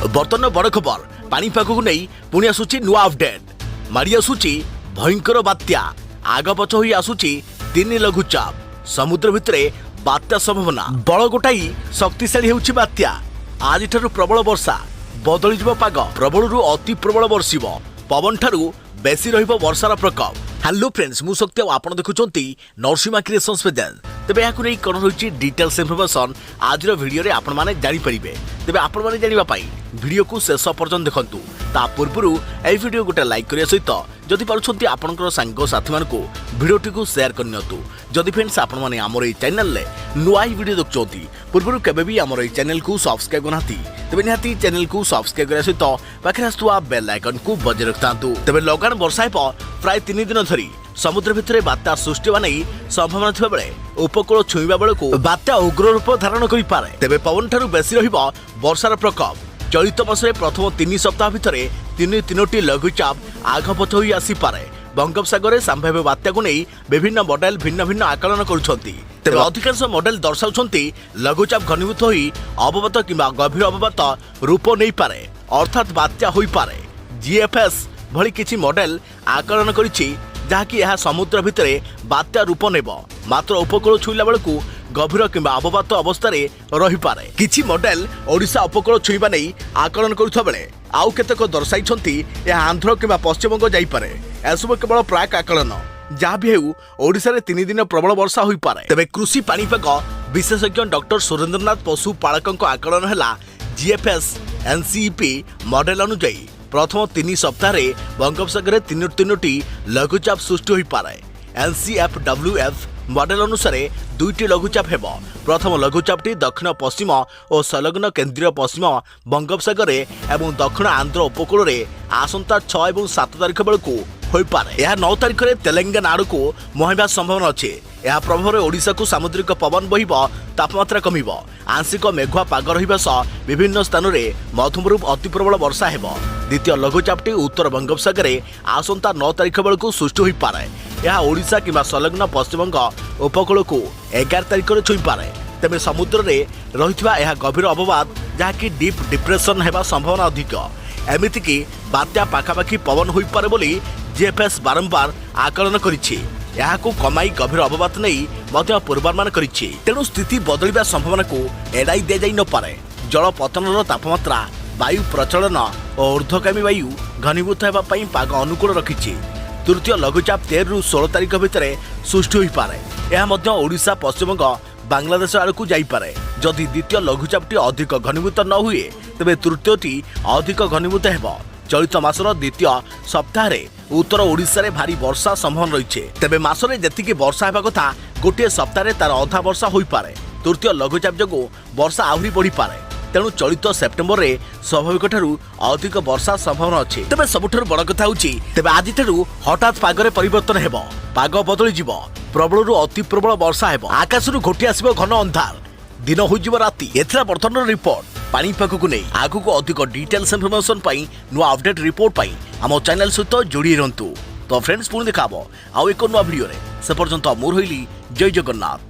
बर्तमान बड़ खबर पाणीपाग को नहीं पुणी आसूची नुआ अपडेट माड़ी आसूची भयंकर बात्या आग पछ होई आसूची 3 लघुचाप समुद्र भितरे बात्या संभावना बल गोटाई शक्तिशाली होउची बात्या आज ठारू प्रबल वर्षा बदली जिवो पाग प्रबलरू अति प्रबल वर्षिबो पवन ठारू बेसी रहिबो वर्षार प्रकोप। हेलो फ्रेंड्स मु शक्ति आपण देखुचंती नरसिम्हा क्रिएशंस प्रेजेंट तेबे याकु नै कोन होइची डिटेल्स इन्फॉर्मेशन आजर वीडियो रे आपण माने जानि परिबे तेबे आपण माने जानिबा पई वीडियो को शेष पर्यंत देखंतु ता पूर्वरु ए वीडियो गोटे लाइक करिया सहित जदि पारुछंती आपनकर संग साथी मानको वीडियोटी को शेयर करनियतु जदि फ्रेंड्स आपण माने हमर ए चैनल ले नुआई वीडियो देखचोती पूर्वरु केबे भी हमर ए चैनल को सब्सक्राइब करनाती तेबे निहाती चैनल को सब्सक्राइब करिया सहित पाखरे आस्तुआ बेल आइकन को बजे रखतांतु तेबे लगान वर्षा हेप प्राय 3 दिन धरी समुद्र भितरे बात्या सृष्टि होने संभावना थिबा बेले उपकूल छुईबा बेलकु बात्या उग्र रूप धारण करि पारे तेबे पवन ठारू बेसी रहिबो वर्षार प्रकोप। चलित मासरे प्रथम 3 सप्ताह भितरे 3टी लघुचाप आघपथ होई आसी पारे बंगोपसागर संभाव्य बात्या को नहीं विभिन्न मॉडल भिन्न भिन्न आकलन करुछंती तेबे अधिकांश मॉडल दर्शाउछंती लघुचाप घनीभूत होई अवपात किंबा गभीर अवपात रूप नहीं पारे अर्थात बात्या होई पारे। जीएफएस भली किछि मॉडल आकलन करिछि जहाँकि यह समुद्र भितरे बात्या रूप नेब मात्र उपकूल छुईला बेलकु गभीर किंबा अवपात अवस्था रही पारे। किछि मॉडल ओडिशा उपकूल छुईबा नै आकलन करुथा बेले आउ केतेक दर्शाइछंती यह आंध्र किंबा पश्चिमबंग जाई पारे एसबु केवल प्राक आकलन जहाँ भी हेउ ओडिशा रे 3 दिन प्रबल वर्षा होई पारे। तेबे कृषि पाणीपाग विशेषज्ञ डॉक्टर सुरेंद्रनाथ पशुपालकଙ୍କ आकलन हैला जीएफएस एनसीईपी मॉडल अनुଯାयी प्रथम 3 सप्ताह रे बंगोपसागर 3टी लघुचाप सृष्टि होई पारे। एनसीएफडब्ल्यूएफ मॉडल अनुसार 2टी लघुचाप हेब प्रथम लघुचापटी दक्षिण पश्चिम और संलग्न केंद्रीय पश्चिम बंगोपसागर एवं दक्षिण आंध्र उपकूल रे आसंता 6 और 7 तारिख बेलकु होई पारे। यह 9 तारिख रे तेलंगाना आड़ को मुहाइबा संभावना अच्छे यह प्रभाव में ओडिशा को सामुद्रिक पवन बहिब तापमात्रा कमिब आंशिक मेघुआ पाग रहिबा सह विभिन्न स्थान में मध्यमरू अति प्रबल वर्षा हेब। द्वितीय लघुचापटी उत्तर बंगोपसागर आसंता 9 तारिख बेलकु सृष्टि होई पारे यह ओडिशा किंबा संलग्न पश्चिमबंग उपकूल को 11 तारिख रे छुई पारे तेज समुद्र में रही यह गभीर अवपात जहाँकि डीप डिप्रेशन हेबा संभावना अधिक एमिति कि बात्या पाखापाखि पवन होई पारे बोली जीएफएस बारंबार आकलन करिछि यहाकू कमाई गभीर अवपात नहीं मध्य पूर्वानुमान करिछि तेणु स्थिति बदलिबा संभावना को एड़ाई दिया जाई न पारे। जल पतनर तापमात्रा वायु प्रचलन और ऊर्ध्वगामी वायु घनीभूत हेबा पई पाग अनुकूल रखिछि। तृतीय लघुचाप 13 ରୁ 16 तारिख भितर सृष्टि होई पारे यह मध्य ओडिशा पश्चिमबंग बांग्लादेश आड़कू जाई पारे जदि द्वितीय लघुचापटी अधिक घनीभूत न हुए तेबे तृतीयटी अधिक घनीभूत हेब। चलित मासर द्वितीय सप्ताह उत्तर ओडिशा रे भारी वर्षा संभावना रही तेबे मासरे जेतिकी वर्षा हेबा कथा गोटे सप्ताह तार अधा वर्षा होई पारे तृतीय लघुचाप जोगु वर्षा आहरी बढ़ी पारे तेणु चलित सेप्टेम्बर रे स्वाभाविक ठारू अधिक वर्षा संभावना अच्छे। तेबे सबुठारू बड़ कथा होची तेबे आज ठारू हठात पागरे परिवर्तन हेब पाग बदली जिवो प्रबलरू अति प्रबल वर्षा हेब आकाशरू घोटी आसिबो घन अंधार दिन होई जिवो राति। एथरा वर्तमान रिपोर्ट पाणीपाग को नहीं आगु को अधिक डिटेल्स इन्फॉर्मेशन पाई नुआ अपडेट रिपोर्ट पाई आम चैनल सहित जोड़ी रहंतु। तो फ्रेंड्स पुणी देखाबो आउ एक नुआ वीडियो रे से पर्यंत मोर होइली जय जगन्नाथ।